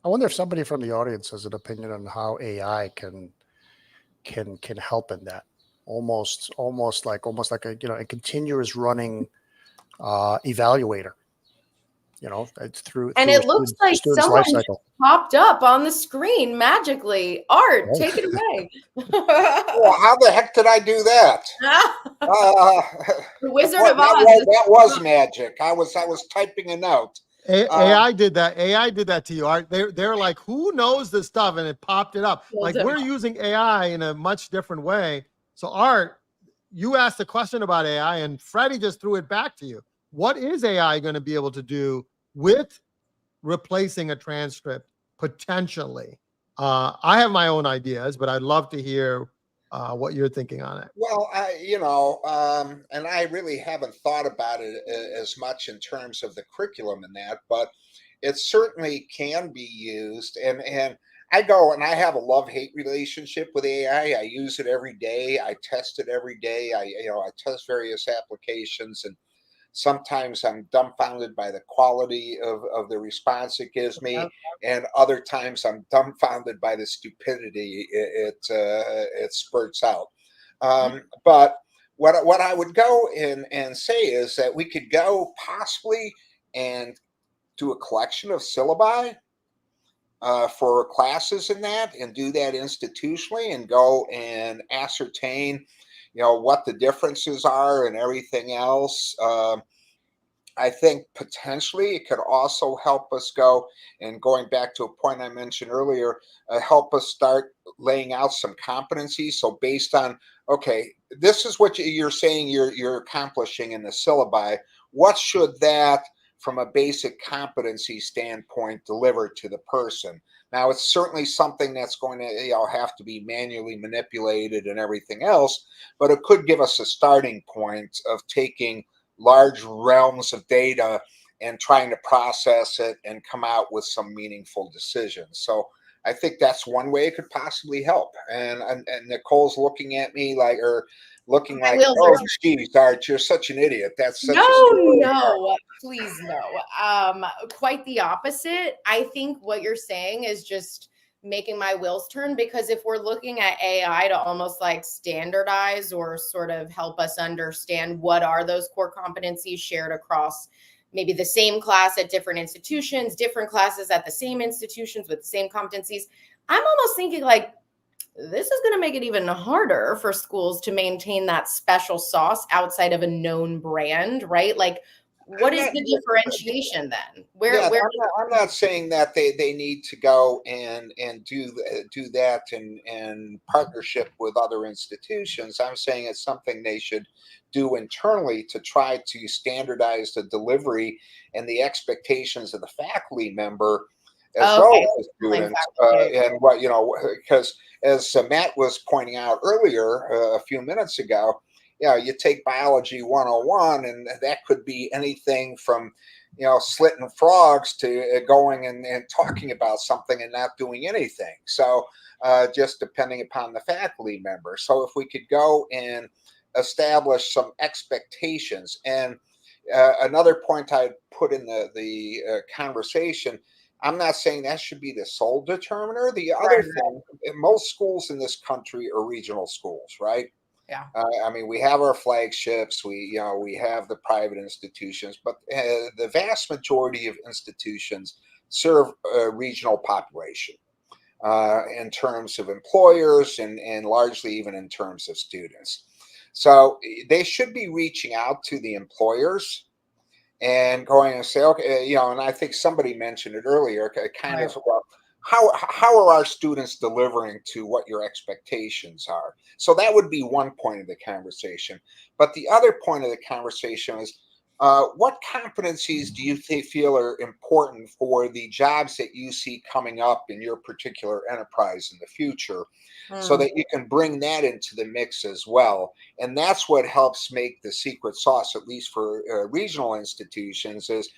I wonder if somebody from the audience has an opinion on how AI can help in that. Almost like a continuous running evaluwater. Through it looks like someone popped up on the screen magically. Art, take it away. Well, how the heck did I do that? The Wizard of Oz. That was magic. I was typing a note. AI did that. AI did that to you, Art. They're like, who knows this stuff? And it popped it up. Like, we're using AI in a much different way. So, Art, you asked a question about AI, and Freddie just threw it back to you. What is AI going to be able to do with replacing a transcript potentially? I have my own ideas, but I'd love to hear what you're thinking on it. Well, and I really haven't thought about it as much in terms of the curriculum and that, but it certainly can be used. And I go and I have a love-hate relationship with AI. I use it every day. I test it every day. I test various applications, and sometimes I'm dumbfounded by the quality of the response it gives me, and other times I'm dumbfounded by the stupidity it spurts out. But what I would go in and say is that we could go possibly and do a collection of syllabi for classes in that, and do that institutionally, and go and ascertain what the differences are and everything else. I think potentially it could also help us go, and going back to a point I mentioned earlier, help us start laying out some competencies. So based on, okay, this is what you're saying you're accomplishing in the syllabi. What should that, from a basic competency standpoint, deliver to the person? Now, it's certainly something that's going to have to be manually manipulated and everything else, but it could give us a starting point of taking large realms of data and trying to process it and come out with some meaningful decisions. So I think that's one way it could possibly help. And Nicole's looking at me like, or looking My like, wheels oh, are geez, Art, you're such an idiot. That's such a no, stupid remark. no, please no. Quite the opposite. I think what you're saying is just making my wheels turn, because if we're looking at AI to almost like standardize or sort of help us understand what are those core competencies shared across maybe the same class at different institutions, different classes at the same institutions with the same competencies, I'm almost thinking like, this is going to make it even harder for schools to maintain that special sauce outside of a known brand, right? Like, what is the differentiation then? Yeah, Where I'm not saying that they need to go and do that in partnership with other institutions. I'm saying it's something they should do internally to try to standardize the delivery and the expectations of the faculty member as well okay, as the students. And what, because as Matt was pointing out earlier a few minutes ago, you take biology 101, and that could be anything from slitting frogs to going and talking about something and not doing anything. So just depending upon the faculty member. So if we could go and establish some expectations. And another point I put in the conversation, I'm not saying that should be the sole determiner. The other thing, most schools in this country are regional schools, right? Yeah. I mean, we have our flagships, we have the private institutions, but the vast majority of institutions serve a regional population in terms of employers and largely even in terms of students. So they should be reaching out to the employers and going and say, okay, and I think somebody mentioned it earlier, kind of, well, how are our students delivering to what your expectations are? So that would be one point of the conversation. But the other point of the conversation is, what competencies do you feel are important for the jobs that you see coming up in your particular enterprise in the future, so that you can bring that into the mix as well? And that's what helps make the secret sauce, at least for regional institutions, is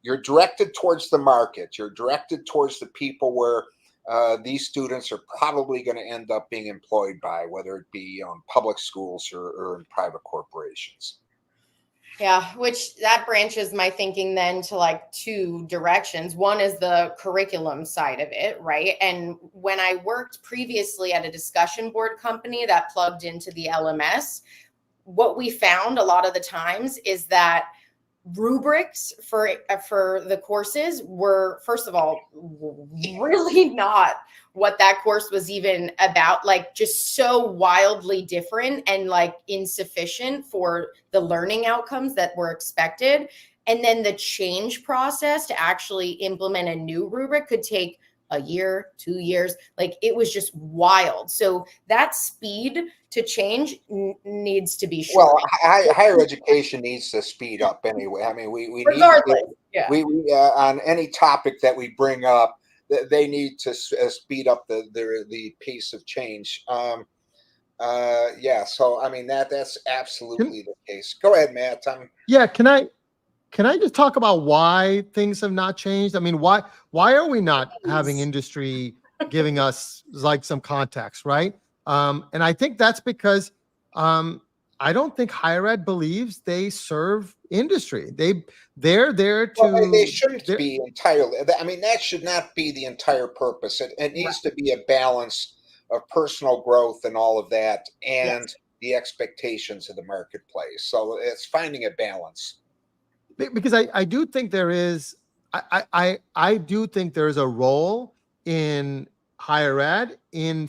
you're directed towards the market. You're directed towards the people where these students are probably going to end up being employed by, whether it be in public schools or in private corporations. Yeah, which that branches my thinking then to like two directions. One is the curriculum side of it, right? And when I worked previously at a discussion board company that plugged into the LMS, what we found a lot of the times is that rubrics for the courses were, first of all, really not what that course was even about, like just so wildly different and like insufficient for the learning outcomes that were expected. And then the change process to actually implement a new rubric could take a year, 2 years. Like it was just wild. So that speed to change needs to be short. Well, higher education needs to speed up anyway. I mean, we need we on any topic that we bring up, they need to speed up the pace of change. So I mean that's absolutely the case. Go ahead, Matt. Can I just talk about why things have not changed? I mean, why are we not having industry giving us like some context, right? And I think that's because I don't think higher ed believes they serve industry. They're there to. Well, they shouldn't be entirely. I mean, that should not be the entire purpose. It needs to be a balance of personal growth and all of that, and the expectations of the marketplace. So it's finding a balance. Because I do think there is, I do think there is a role in higher ed in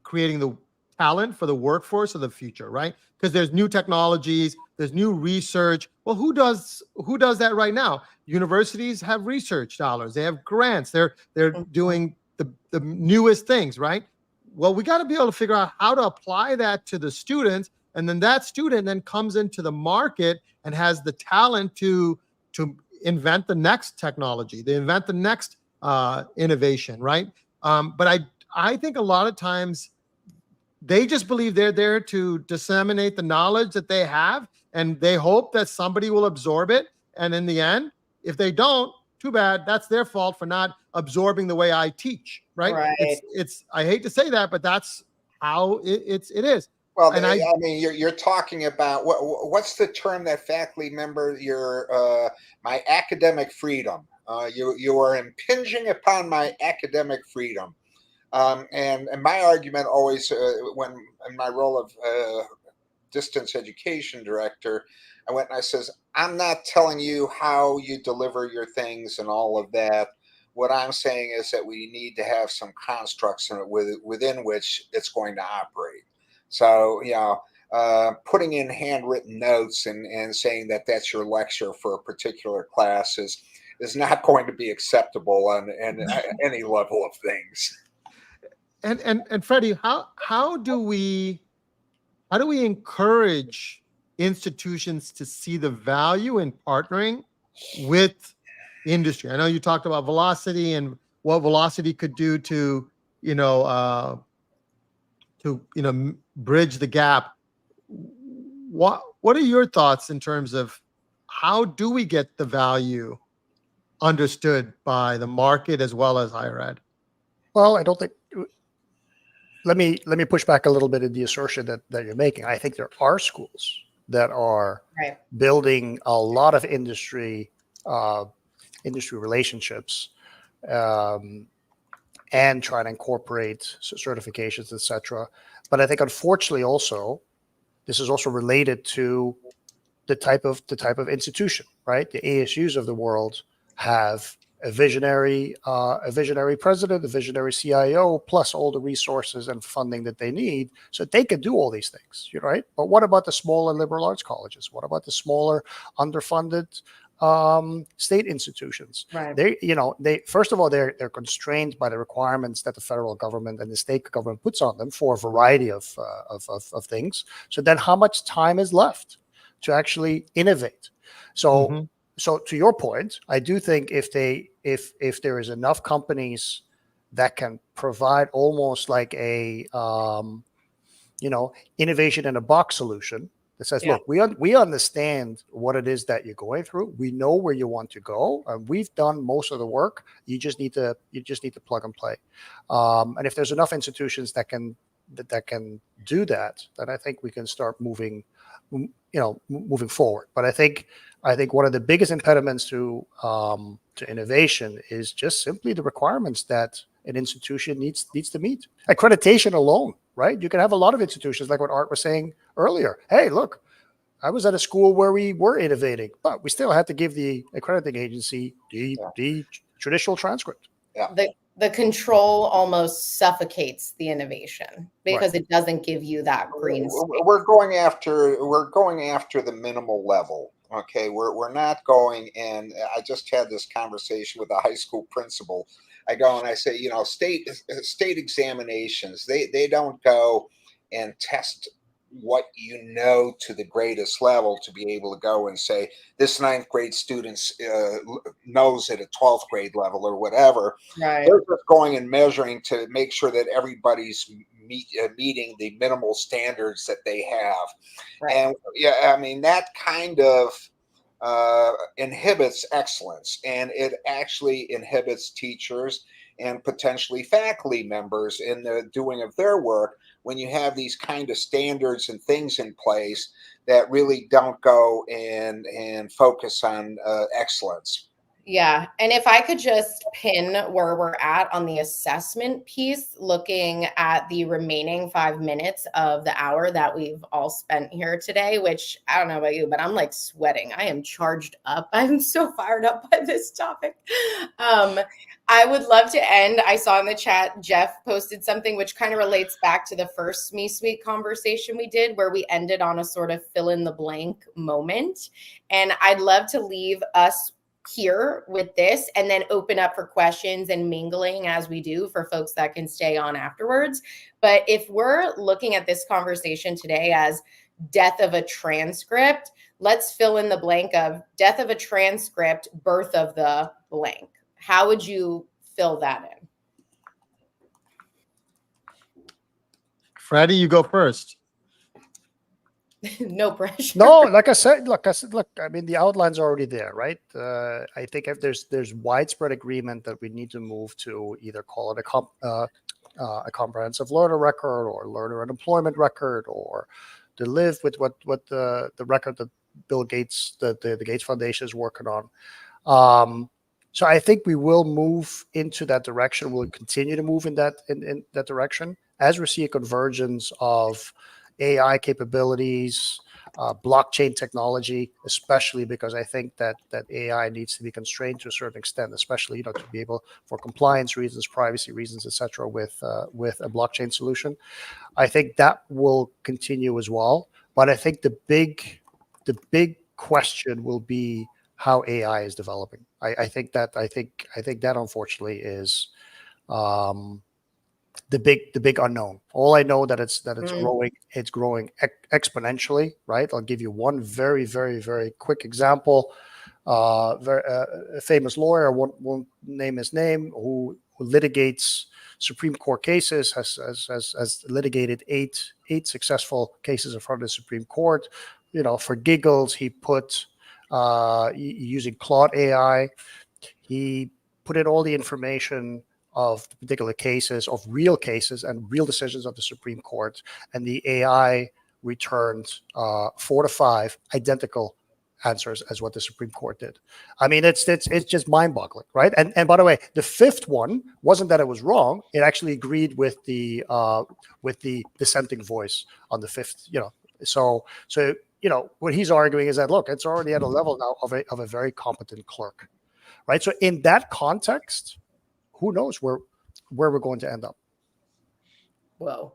creating the talent for the workforce of the future, right? Because there's new technologies, there's new research. Well, who does that right now? Universities have research dollars, they have grants, they're doing the newest things, right? Well, we got to be able to figure out how to apply that to the students, and then that student then comes into the market and has the talent to invent the next technology, to invent the next innovation, right? But I think a lot of times they just believe they're there to disseminate the knowledge that they have, and they hope that somebody will absorb it. And in the end, if they don't, too bad. That's their fault for not absorbing the way I teach, right? Right. It's I hate to say that, but that's how it is. Well, And I mean, you're talking about what's the term that faculty member? My academic freedom. You are impinging upon my academic freedom. And my argument always, when in my role of distance education director, I went and I says, I'm not telling you how you deliver your things and all of that. What I'm saying is that we need to have some constructs within which it's going to operate. So, putting in handwritten notes and saying that that's your lecture for a particular class is not going to be acceptable on any level of things. And Freddie, how do we encourage institutions to see the value in partnering with industry? I know you talked about velocity and what velocity could do to bridge the gap. What are your thoughts in terms of how do we get the value understood by the market as well as higher ed? Well, I don't think. Let me push back a little bit in the assertion that you're making. I think there are schools that are Right. building a lot of industry relationships, and trying to incorporate certifications, etc. But I think, unfortunately, also this is also related to the type of institution, right? The ASUs of the world have a visionary president, a visionary CIO, plus all the resources and funding that they need, so they can do all these things, right? But what about the smaller liberal arts colleges? What about the smaller, underfunded state institutions? Right. They first of all, they're constrained by the requirements that the federal government and the state government puts on them for a variety of things. So then, how much time is left to actually innovate? So. Mhm. So to your point, I do think if there is enough companies that can provide almost like a innovation in a box solution that says, Yeah. look, we understand what it is that you're going through. We know where you want to go, and we've done most of the work. You just need to plug and play. And if there's enough institutions that can do that, then I think we can start moving forward. But I think one of the biggest impediments to innovation is just simply the requirements that an institution needs to meet. Accreditation alone, right? You can have a lot of institutions, like what Art was saying earlier. Hey, look, I was at a school where we were innovating, but we still had to give the accrediting agency the traditional transcript. Yeah. The control almost suffocates the innovation because it doesn't give you that green space. We're going after the minimal level. Okay, we're not going. And I just had this conversation with a high school principal. I go and I say, state examinations, they don't go and test what you know to the greatest level to be able to go and say this 9th grade student knows at a 12th grade level or whatever. Right. They're just going and measuring to make sure that everybody's meeting the minimal standards that they have. Right. And I mean, that kind of inhibits excellence, and it actually inhibits teachers and potentially faculty members in the doing of their work when you have these kind of standards and things in place that really don't go and focus on excellence. Yeah. And if I could just pin where we're at on the assessment piece, looking at the remaining 5 minutes of the hour that we've all spent here today, which I don't know about you, but I'm like sweating. I am charged up. I'm so fired up by this topic. I would love to end. I saw in the chat, Jeff posted something which kind of relates back to the first SME Suite conversation we did, where we ended on a sort of fill in the blank moment. And I'd love to leave us here with this and then open up for questions and mingling as we do for folks that can stay on afterwards. But if we're looking at this conversation today as death of a transcript, let's fill in the blank of death of a transcript, birth of the blank. How would you fill that Freddie, you go first. in? No pressure. No, like I said, look, I mean, the outline's already there, right? I think if there's widespread agreement that we need to move to either call it a comprehensive learner record or learner and employment record, or to live with what the record that Bill Gates, the Gates Foundation is working on. So I think we will move into that direction. We'll continue to move in that direction as we see a convergence of AI capabilities, blockchain technology, especially because I think that AI needs to be constrained to a certain extent, especially to be able, for compliance reasons, privacy reasons, etc., with a blockchain solution. I think that will continue as well. But I think the big question will be how AI is developing. I think that unfortunately is the big unknown. All I know that it's growing. It's growing exponentially, right? I'll give you one very, very, very quick example. A famous lawyer, won't name his name, who litigates Supreme Court cases, has litigated eight successful cases in front of the Supreme Court. For giggles, he put using Claude AI, he put in all the information of the particular cases, of real cases and real decisions of the Supreme Court, and the AI returned 4 to 5 identical answers as what the Supreme Court did. I mean, it's just mind-boggling, right? And by the way, the 5th one wasn't that it was wrong; it actually agreed with the dissenting voice on the 5th. So what he's arguing is that, look, it's already at a level now of a very competent clerk, right? So in that context, who knows where we're going to end up? Whoa.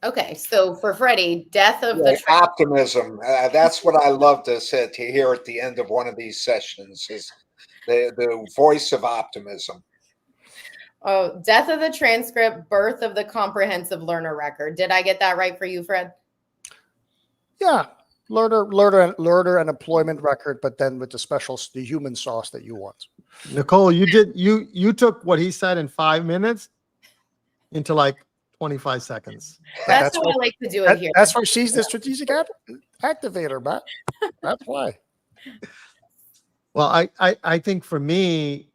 Okay, so for Freddie, death of the optimism. That's what I love to hear at the end of one of these sessions, is the voice of optimism. Oh, death of the transcript, birth of the comprehensive learner record. Did I get that right for you, Fred? Yeah, learner and employment record, but then with the human sauce that you want. Nicole, you took what he said in 5 minutes into like 25 seconds. That's why I like to do it here. That's why she's the strategic activator, Matt. That's why. Well, I think for me,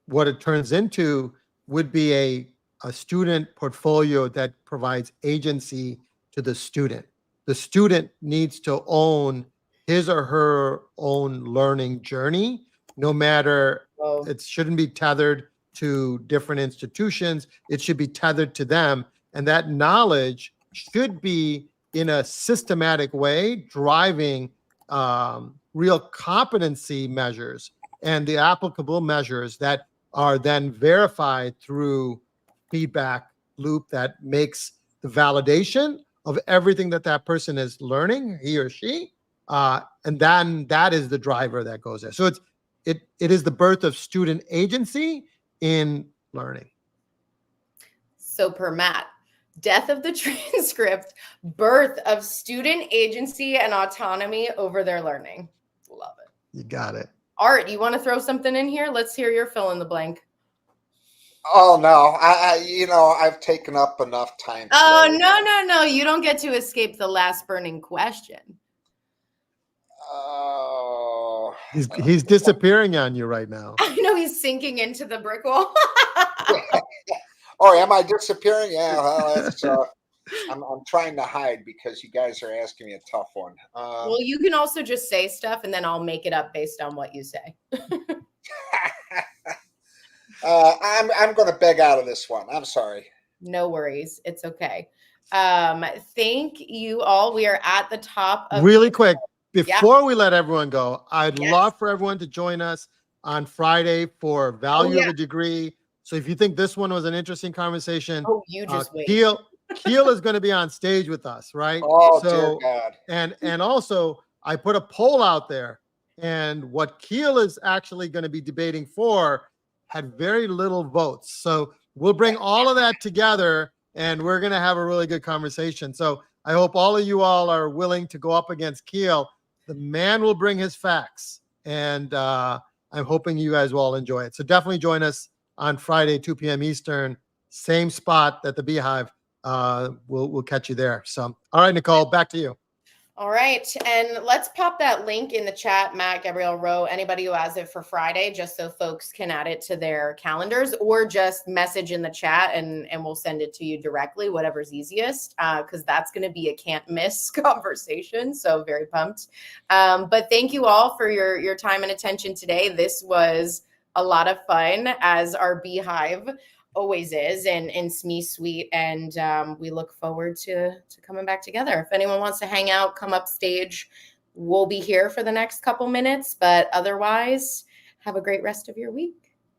what it turns into would be a student portfolio that provides agency to the student. The student needs to own his or her own learning journey, no matter, it shouldn't be tethered to different institutions. It should be tethered to them. And that knowledge should be in a systematic way, driving real competency measures and the applicable measures that are then verified through feedback loop that makes the validation of everything that person is learning, he or she, and then that is the driver that goes there. So it is the birth of student agency in learning. So per Matt, death of the transcript, birth of student agency and autonomy over their learning. Love it. You got it. Art, you want to throw something in here? Let's hear your fill in the blank. Oh no, I've taken up enough time today. Oh no, you don't get to escape the last burning question. Oh, he's disappearing on you right now. I know, he's sinking into the brick wall. Oh, am I disappearing? Yeah, well, I'm trying to hide because you guys are asking me a tough one. Well, you can also just say stuff and then I'll make it up based on what you say. I'm going to beg out of this one. I'm sorry. No worries. It's okay. Thank you all. We are at the top of really quick. Before we let everyone go, I'd love for everyone to join us on Friday for value yeah. of a degree. So if you think this one was an interesting conversation, Oh, you just wait. Keel is going to be on stage with us, right? Oh, dear So, God. and also I put a poll out there, and what Keel is actually going to be debating for had very little votes. So we'll bring all of that together, and we're going to have a really good conversation. So I hope all of you all are willing to go up against Keel. The man will bring his facts, and I'm hoping you guys will all enjoy it. So definitely join us on Friday, 2 p.m. Eastern, same spot at the Beehive. We'll catch you there. So, all right, Nicole, back to you. All right. And let's pop that link in the chat, Matt, Gabrielle, Rowe, anybody who has it for Friday, just so folks can add it to their calendars, or just message in the chat and we'll send it to you directly, whatever's easiest, because that's going to be a can't miss conversation. So very pumped. But thank you all for your time and attention today. This was a lot of fun, as our Beehive always is, and SME Suite, and we look forward to coming back together. If anyone wants to hang out, come up stage. We'll be here for the next couple minutes, but otherwise, have a great rest of your week.